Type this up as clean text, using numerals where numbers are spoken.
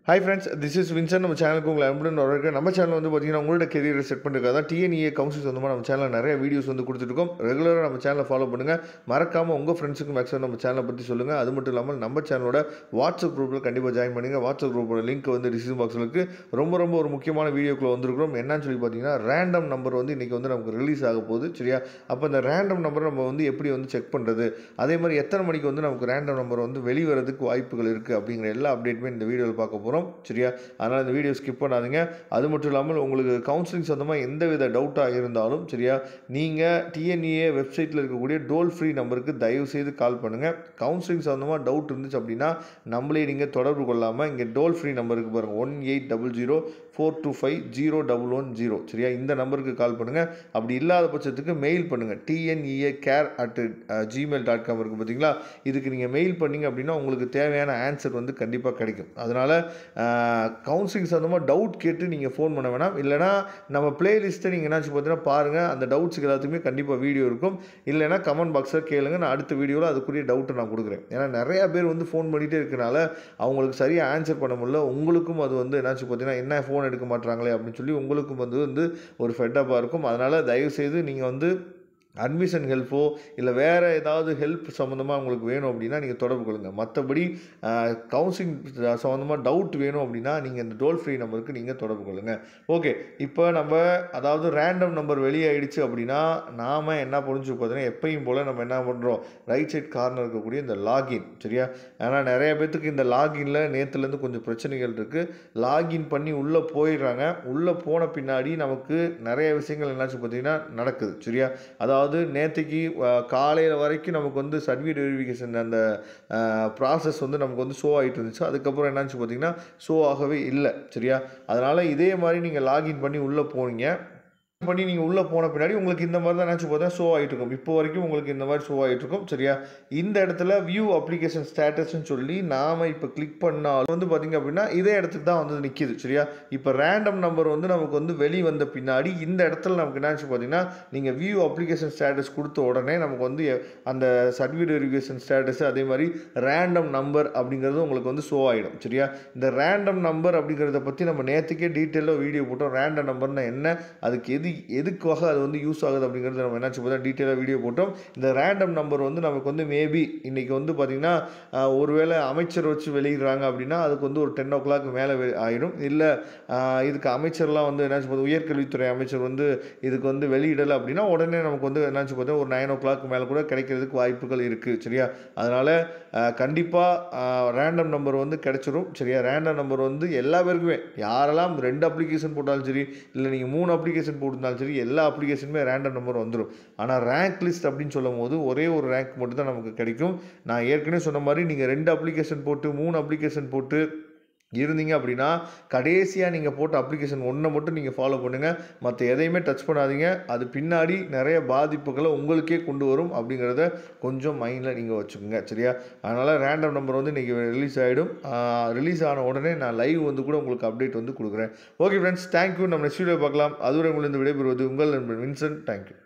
Hi friends, this is Vincent. நம்ம சேனலுக்கு உங்களை அன்புடன் வரவேற்கிறேன். நம்ம சேனல் வந்து பார்த்தீங்கன்னா உங்களோட கெரியரை செட் பண்ணுறதுக்காக தான் டிஎன்இஏ கவுன்சில் சொந்தமாக நம்ம சேனலில் நிறைய வீடியோஸ் வந்து கொடுத்துருக்கோம். ரெகுலராக நம்ம சேனலை ஃபாலோ பண்ணுங்கள். மறக்காமல் உங்கள் ஃப்ரெண்ட்ஸுக்கு மேக்ஸிமம் நம்ம சேனலை பற்றி சொல்லுங்கள். அது மட்டும் இல்லாமல் நம்ம சேனலோட வாட்ஸ்அப் குரூப்பில் கண்டிப்பாக ஜாயின் பண்ணுங்கள். வாட்ஸ்அப் குரூப்போட லிங்க் வந்து டிஸ்கிரிப்ஷன் பாக்ஸில் இருக்குது. ரொம்ப ஒரு முக்கியமான வீடியோக்குள்ளே வந்திருக்கிறோம். என்னன்னு சொல்லி பார்த்தீங்கன்னா ரேண்டம் நம்பர் வந்து இன்றைக்கி வந்து நமக்கு ரிலீஸ் ஆக போகுது. சரியா? அப்போ இந்த ரேண்டம் நம்பரை நம்ம வந்து எப்படி வந்து செக் பண்ணுறது, அதே மாதிரி எத்தனை மணிக்கு வந்து நமக்கு ரேண்டம் நம்பர் வந்து வெளிவரதுக்கு வாய்ப்புகள் இருக்குது அப்படிங்கிற எல்லா அப்டேட்டுமே இந்த வீடியோவில் பார்க்க போகிறோம். சரியா? அதனால் இந்த வீடியோ ஸ்கிப் பண்ணாதீங்க. அது மட்டும் இல்லாமல் உங்களுக்கு கவுன்சிலிங் சொந்தமாக எந்தவித டவுட்டாக இருந்தாலும் சரியா, நீங்கள் டிஎன்இஏ வெப்சைட்டில் இருக்கக்கூடிய டோல் ஃப்ரீ நம்பருக்கு தயவுசெய்து கால் பண்ணுங்கள். கவுன்சிலிங் சொந்தமாக டவுட் இருந்துச்சு அப்படின்னா நம்மளே நீங்கள் தொடர்பு கொள்ளாமல் இங்கே டோல் ஃப்ரீ நம்பருக்கு பாருங்கள் 180042501010. சரியா? இந்த நம்பருக்கு கால் பண்ணுங்கள். அப்படி இல்லாத பட்சத்துக்கு மெயில் பண்ணுங்கள். TNEACare@gmail.com இருக்குது பார்த்தீங்களா, இதுக்கு நீங்கள் மெயில் பண்ணிங்க அப்படின்னா உங்களுக்கு தேவையான ஆன்சர் வந்து கண்டிப்பாக கிடைக்கும். அதனால் கவுன்சிலிங் சம்மந்தமாக டவுட் கேட்டு நீங்கள் ஃபோன் பண்ண வேணாம். இல்லைனா நம்ம பிளேலிஸ்ட்டை நீங்கள் என்னாச்சு பார்த்தீங்கன்னா பாருங்கள். அந்த டவுட்ஸுக்கு எல்லாத்துக்குமே கண்டிப்பாக வீடியோ இருக்கும். இல்லைனா கமெண்ட் பாக்ஸில் கேளுங்க. நான் அடுத்த வீடியோவில் அதுக்குரிய டவுட்டை நான் கொடுக்குறேன். ஏன்னா நிறையா பேர் வந்து ஃபோன் பண்ணிகிட்டே இருக்கனால அவங்களுக்கு சரியாக ஆன்சர் பண்ண முடியல. உங்களுக்கும் அது வந்து என்னாச்சு பார்த்தீங்கன்னா என்ன ஃபோன் எடுக்க மாட்டாங்களே அப்படின்னு சொல்லி உங்களுக்கும் வந்து ஒரு ஃபெட்டப்பாக இருக்கும். அதனால் தயவுசெய்து நீங்கள் வந்து அட்மிஷன் ஹெல்ப்போ இல்லை வேறு ஏதாவது ஹெல்ப் சம்மந்தமாக உங்களுக்கு வேணும் அப்படின்னா நீங்கள் தொடர்பு கொள்ளுங்கள். மற்றபடி கவுன்சிலிங் சம்மந்தமாக டவுட் வேணும் அப்படின்னா நீங்கள் இந்த டோல் ஃப்ரீ நம்பருக்கு நீங்கள் தொடர்பு கொள்ளுங்கள். ஓகே, இப்போ நம்ம அதாவது ரேண்டம் நம்பர் வெளியாகிடுச்சு அப்படின்னா நாம் என்ன புரிஞ்சு பார்த்தீங்கன்னா எப்பயும் போல் நம்ம என்ன பண்ணுறோம், ரைட் சைட் கார்னர் இருக்கக்கூடிய இந்த லாகின். சரியா? ஏன்னா நிறைய பேர்த்துக்கு இந்த லாகின்ல நேற்றுலேருந்து கொஞ்சம் பிரச்சனைகள் இருக்குது. லாகின் பண்ணி உள்ளே போயிடுறாங்க. உள்ளே போன பின்னாடி நமக்கு நிறைய விஷயங்கள் என்னாச்சு பார்த்தீங்கன்னா நடக்குது. சரியா? அதாவது நேற்றுக்கு காலையில் வரைக்கும் நமக்கு வந்து சர்டிஃபிகேட் வெரிஃபிகேஷன் அந்த ப்ராசஸ் வந்து நமக்கு வந்து ஷோ ஆகிட்டு இருந்துச்சு. அதுக்கப்புறம் என்னாச்சு பார்த்தீங்கன்னா ஷோ ஆகவே இல்லை. சரியா? அதனால் இதே மாதிரி நீங்கள் லாகின் பண்ணி உள்ளே போனீங்க பண்ணி நீங்கள் உள்ளே போன பின்னாடி உங்களுக்கு இந்த மாதிரி தான் என்னாச்சு பார்த்தா ஷோ ஆகிட்டு இருக்கும். இப்போ வரைக்கும் உங்களுக்கு இந்த மாதிரி ஷோ ஆகிட்டு இருக்கும். சரியா? இந்த இடத்துல வியூ அப்ளிகேஷன் ஸ்டேட்டஸ்ன்னு சொல்லி நாம் இப்போ கிளிக் பண்ணாலும் வந்து பார்த்திங்க அப்படின்னா இதே இடத்துக்கு தான் வந்து நிற்கிது. சரியா? இப்போ ரேண்டம் நம்பர் வந்து நமக்கு வந்து வெளி வந்த பின்னாடி இந்த இடத்துல நமக்கு என்னாச்சு பார்த்தீங்கன்னா நீங்கள் வியூ அப்ளிகேஷன் ஸ்டேட்டஸ் கொடுத்த உடனே நமக்கு வந்து அந்த சர்டிஃபிகேட் வெரிஃபிகேஷன் ஸ்டேட்டஸ் அதே மாதிரி ரேண்டம் நம்பர் அப்படிங்கிறது உங்களுக்கு வந்து ஷோ ஆகிடும். சரியா? இந்த ரேண்டம் நம்பர் அப்படிங்கிறத பற்றி நம்ம நேற்றுக்கே டீட்டெயிலாக வீடியோ போட்டோம். ரேண்டம் நம்பர்னா என்ன, அதுக்கு எதுக்காக அது வந்து யூஸ் ஆகுது அப்படிங்கிறது நம்ம என்னாச்சு பார்த்தா டீட்டெயிலாக வீடியோ போட்டோம். இந்த ரேண்டம் நம்பர் வந்து நமக்கு வந்து மேபி இன்றைக்கி வந்து பார்த்திங்கன்னா ஒருவேளை அமைச்சர் வச்சு வெளியிடுறாங்க அப்படின்னா அதுக்கு வந்து ஒரு 10 o'clock மேலே ஆகிடும். இல்லை இதுக்கு அமைச்சர்லாம் வந்து என்னாச்சு பார்த்தா உயர்கல்வித்துறை அமைச்சர் வந்து இதுக்கு வந்து வெளியிடலை அப்படின்னா உடனே நமக்கு வந்து என்னாச்சு பார்த்தா ஒரு 9 o'clock மேலே கூட கிடைக்கிறதுக்கு வாய்ப்புகள் இருக்குது. சரியா? அதனால் கண்டிப்பாக ரேண்டம் நம்பர் வந்து கிடைச்சிரும். சரியா? ரேண்டம் நம்பர் வந்து எல்லா பேருக்குமே யாரெல்லாம் 2 அப்ளிகேஷன் போட்டாலும் சரி, இல்லை நீங்கள் 3 அப்ளிகேஷன் போட்டிருந்தாலும் சரி, எல்லா அப்ளிகேஷனுமே ரேண்டம் நம்பர் வந்துடும். ஆனால் ரேங்க் லிஸ்ட் அப்படின்னு சொல்லும் போது ஒரே ஒரு ரேங்க் மட்டும் தான் நமக்கு கிடைக்கும். நான் ஏற்கனவே சொன்ன மாதிரி நீங்கள் 2 அப்ளிகேஷன் போட்டு 3 அப்ளிகேஷன் போட்டு இருந்தீங்க அப்படின்னா கடைசியாக நீங்கள் போட்ட அப்ளிகேஷன் ஒன்றை மட்டும் நீங்கள் ஃபாலோ பண்ணுங்கள். மற்ற எதையுமே டச் பண்ணாதீங்க. அது பின்னாடி நிறைய பாதிப்புகளை உங்களுக்கே கொண்டு வரும் அப்படிங்கிறத கொஞ்சம் மைண்டில் நீங்கள் வச்சுக்கோங்க. சரியா? அதனால் ரேண்டம் நம்பர் வந்து இன்றைக்கி ரிலீஸ் ஆகிடும். ரிலீஸ் ஆன உடனே நான் லைவ் வந்து கூட உங்களுக்கு அப்டேட் வந்து கொடுக்குறேன். Okay friends, thank you. நம்ம நெக்ஸ்ட் வீடியோ பார்க்கலாம். அதுவரை உங்களிருந்து விடைபெறுவது உங்கள் நண்பன் வின்சென்ட். தேங்க்யூ.